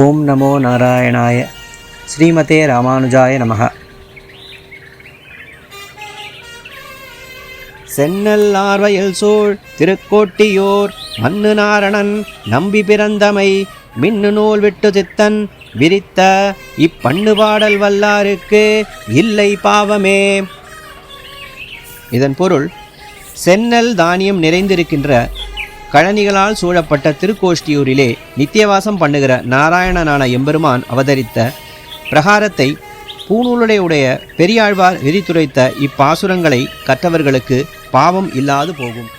ஓம் நமோ நாராயணாய. ஸ்ரீமதே ராமானுஜாய நமஹ. சென்னல் ஆர்வயல் சூழ் திருக்கோட்டியோர் மன்னு நாரணன் நம்பி பிறந்தமை மின்னு நூல் விட்டு சித்தன் விரித்த இப்பண்ணு பாடல் வல்லாருக்கு இல்லை பாவமே. இதன் பொருள், சென்னல் தானியம் நிறைந்திருக்கின்ற கழனிகளால் சூழப்பட்ட திருக்கோஷ்டியூரிலே நித்தியவாசம் பண்ணுகிற நாராயணனான எம்பெருமான் அவதரித்த பிரகாரத்தை பூநூலுடைய பெரியாழ்வார் விரித்துரைத்த இப்பாசுரங்களை கற்றவர்களுக்கு பாவம் இல்லாது போகும்.